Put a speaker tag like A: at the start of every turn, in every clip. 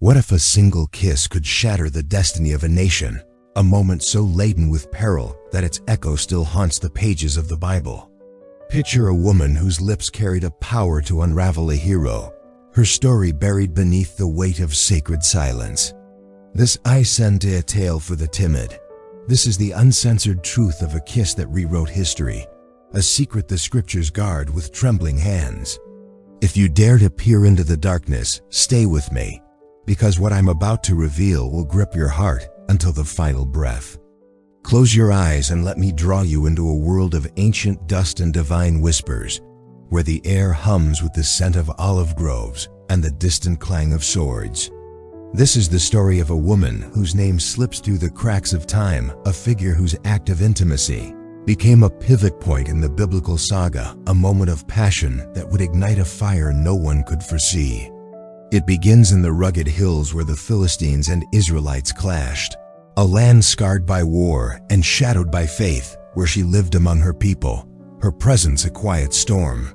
A: What if a single kiss could shatter the destiny of a nation? A moment so laden with peril that its echo still haunts the pages of the Bible. Picture a woman whose lips carried a power to unravel a hero, her story buried beneath the weight of sacred silence. This I send to a tale for the timid. This is the uncensored truth of a kiss that rewrote history, a secret the scriptures guard with trembling hands. If you dare to peer into the darkness, stay with me, because what I'm about to reveal will grip your heart until the final breath. Close your eyes and let me draw you into a world of ancient dust and divine whispers, where the air hums with the scent of olive groves and the distant clang of swords. This is the story of a woman whose name slips through the cracks of time, a figure whose act of intimacy became a pivot point in the biblical saga, a moment of passion that would ignite a fire no one could foresee. It begins in the rugged hills where the Philistines and Israelites clashed, a land scarred by war and shadowed by faith, where she lived among her people, her presence a quiet storm.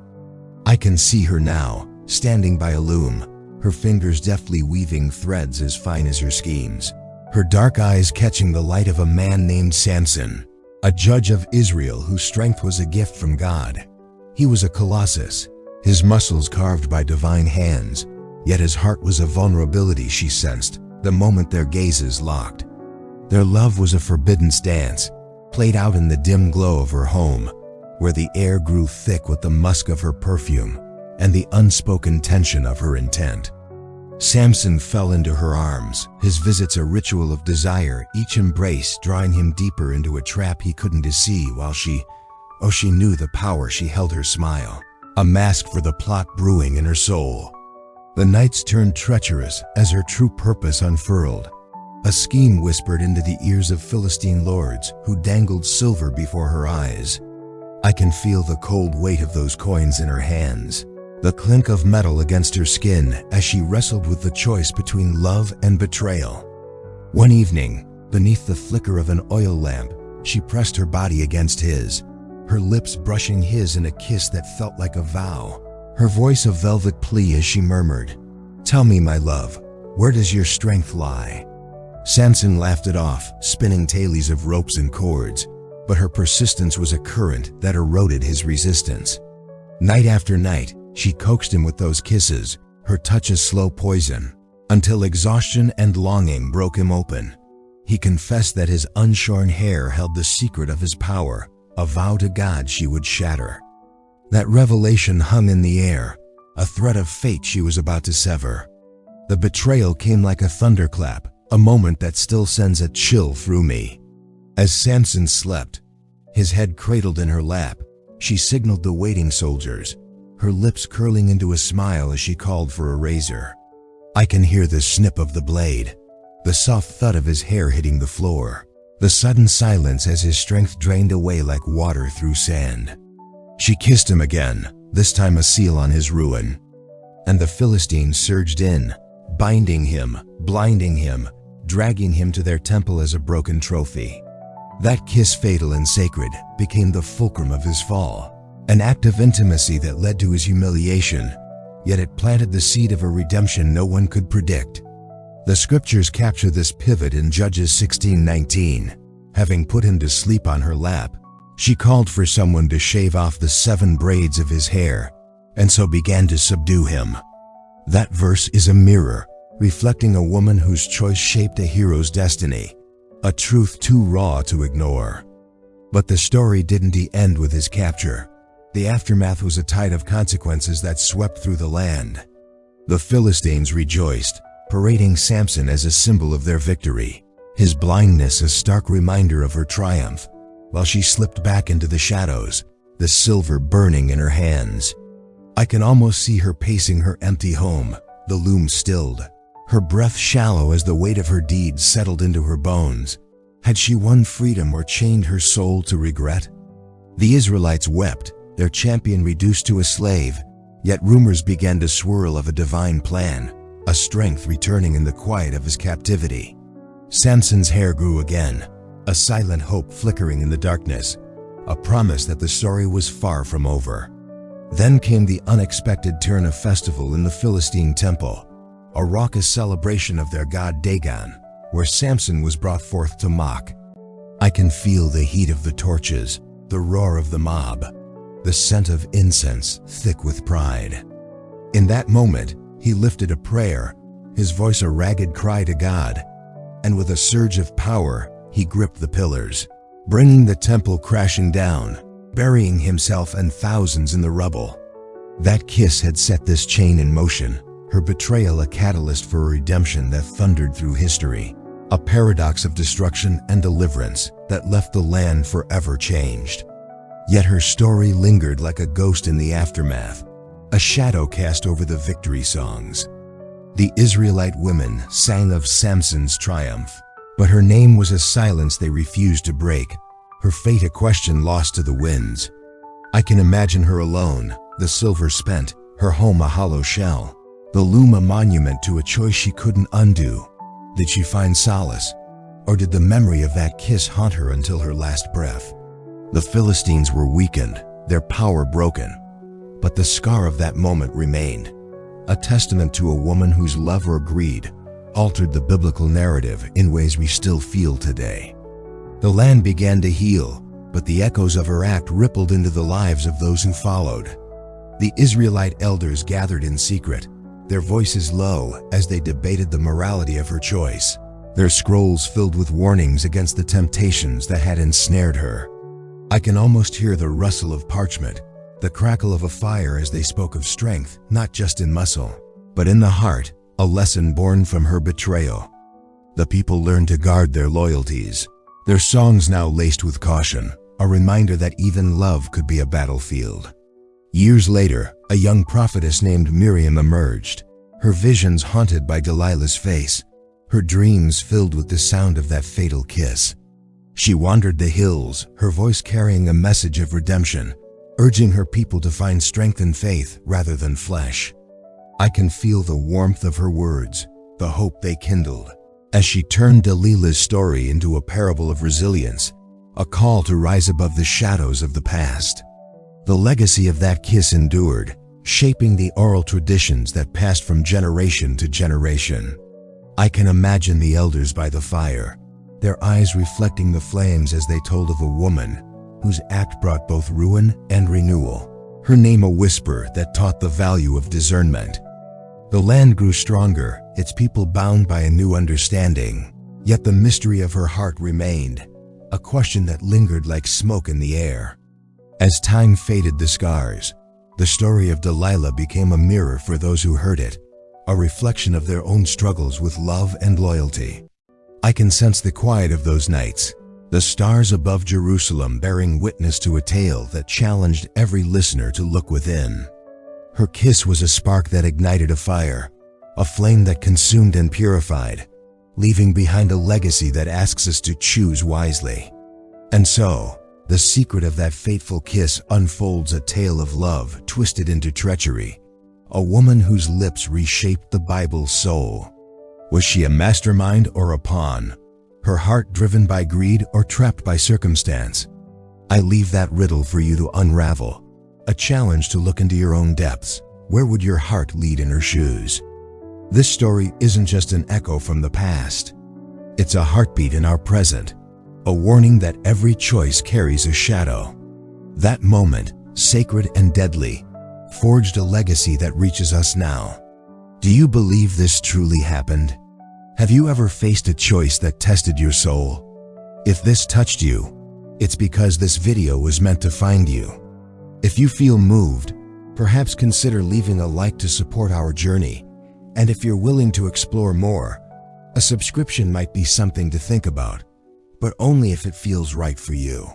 A: I can see her now, standing by a loom, her fingers deftly weaving threads as fine as her schemes, her dark eyes catching the light of a man named Samson, a judge of Israel whose strength was a gift from God. He was a colossus, his muscles carved by divine hands, yet his heart was a vulnerability she sensed the moment their gazes locked. Their love was a forbidden dance, played out in the dim glow of her home, where the air grew thick with the musk of her perfume and the unspoken tension of her intent. Samson fell into her arms, his visits a ritual of desire, each embrace drawing him deeper into a trap he couldn't see while she knew the power she held her smile, a mask for the plot brewing in her soul. The nights turned treacherous as her true purpose unfurled, a scheme whispered into the ears of Philistine lords who dangled silver before her eyes. I can feel the cold weight of those coins in her hands, the clink of metal against her skin as she wrestled with the choice between love and betrayal. One evening, beneath the flicker of an oil lamp, she pressed her body against his, her lips brushing his in a kiss that felt like a vow, her voice a velvet plea as she murmured, "Tell me, my love, where does your strength lie?" Samson laughed it off, spinning tailies of ropes and cords, but her persistence was a current that eroded his resistance. Night after night, she coaxed him with those kisses, her touch a slow poison, until exhaustion and longing broke him open. He confessed that his unshorn hair held the secret of his power, a vow to God she would shatter. That revelation hung in the air, a thread of fate she was about to sever. The betrayal came like a thunderclap, a moment that still sends a chill through me. As Samson slept, his head cradled in her lap, she signaled the waiting soldiers, her lips curling into a smile as she called for a razor. I can hear the snip of the blade, the soft thud of his hair hitting the floor, the sudden silence as his strength drained away like water through sand. She kissed him again, this time a seal on his ruin, and the Philistines surged in, binding him, blinding him, dragging him to their temple as a broken trophy. That kiss, fatal and sacred, became the fulcrum of his fall, an act of intimacy that led to his humiliation, yet it planted the seed of a redemption no one could predict. The scriptures capture this pivot in Judges 16:19. Having put him to sleep on her lap, she called for someone to shave off the 7 braids of his hair, and so began to subdue him. That verse is a mirror, reflecting a woman whose choice shaped a hero's destiny, a truth too raw to ignore. But the story didn't end with his capture. The aftermath was a tide of consequences that swept through the land. The Philistines rejoiced, parading Samson as a symbol of their victory, his blindness a stark reminder of her triumph, while she slipped back into the shadows, the silver burning in her hands. I can almost see her pacing her empty home, the loom stilled, her breath shallow as the weight of her deeds settled into her bones. Had she won freedom or chained her soul to regret? The Israelites wept, their champion reduced to a slave, yet rumors began to swirl of a divine plan, a strength returning in the quiet of his captivity. Samson's hair grew again, a silent hope flickering in the darkness, a promise that the story was far from over. Then came the unexpected turn of festival in the Philistine temple, a raucous celebration of their god Dagon, where Samson was brought forth to mock. I can feel the heat of the torches, the roar of the mob, the scent of incense thick with pride. In that moment, he lifted a prayer, his voice a ragged cry to God, and with a surge of power, he gripped the pillars, bringing the temple crashing down, burying himself and thousands in the rubble. That kiss had set this chain in motion, her betrayal a catalyst for a redemption that thundered through history, a paradox of destruction and deliverance that left the land forever changed. Yet her story lingered like a ghost in the aftermath, a shadow cast over the victory songs. The Israelite women sang of Samson's triumph, but her name was a silence they refused to break, her fate a question lost to the winds. I can imagine her alone, the silver spent, her home a hollow shell, the loom a monument to a choice she couldn't undo. Did she find solace, or did the memory of that kiss haunt her until her last breath? The Philistines were weakened, their power broken, but the scar of that moment remained, a testament to a woman whose love or greed altered the biblical narrative in ways we still feel today. The land began to heal, but the echoes of her act rippled into the lives of those who followed. The Israelite elders gathered in secret, their voices low as they debated the morality of her choice, their scrolls filled with warnings against the temptations that had ensnared her. I can almost hear the rustle of parchment, the crackle of a fire as they spoke of strength, not just in muscle, but in the heart, a lesson born from her betrayal. The people learned to guard their loyalties, their songs now laced with caution, a reminder that even love could be a battlefield. Years later, a young prophetess named Miriam emerged, her visions haunted by Delilah's face, her dreams filled with the sound of that fatal kiss. She wandered the hills, her voice carrying a message of redemption, urging her people to find strength in faith rather than flesh. I can feel the warmth of her words, the hope they kindled, as she turned Delilah's story into a parable of resilience, a call to rise above the shadows of the past. The legacy of that kiss endured, shaping the oral traditions that passed from generation to generation. I can imagine the elders by the fire, their eyes reflecting the flames as they told of a woman whose act brought both ruin and renewal, her name a whisper that taught the value of discernment. The land grew stronger, its people bound by a new understanding, yet the mystery of her heart remained, a question that lingered like smoke in the air. As time faded the scars, the story of Delilah became a mirror for those who heard it, a reflection of their own struggles with love and loyalty. I can sense the quiet of those nights, the stars above Jerusalem bearing witness to a tale that challenged every listener to look within. Her kiss was a spark that ignited a fire, a flame that consumed and purified, leaving behind a legacy that asks us to choose wisely. And so, the secret of that fateful kiss unfolds a tale of love twisted into treachery, a woman whose lips reshaped the Bible's soul. Was she a mastermind or a pawn? Her heart driven by greed or trapped by circumstance? I leave that riddle for you to unravel, a challenge to look into your own depths. Where would your heart lead in her shoes? This story isn't just an echo from the past. It's a heartbeat in our present, a warning that every choice carries a shadow. That moment, sacred and deadly, forged a legacy that reaches us now. Do you believe this truly happened? Have you ever faced a choice that tested your soul? If this touched you, it's because this video was meant to find you. If you feel moved, perhaps consider leaving a like to support our journey. And if you're willing to explore more, a subscription might be something to think about, but only if it feels right for you.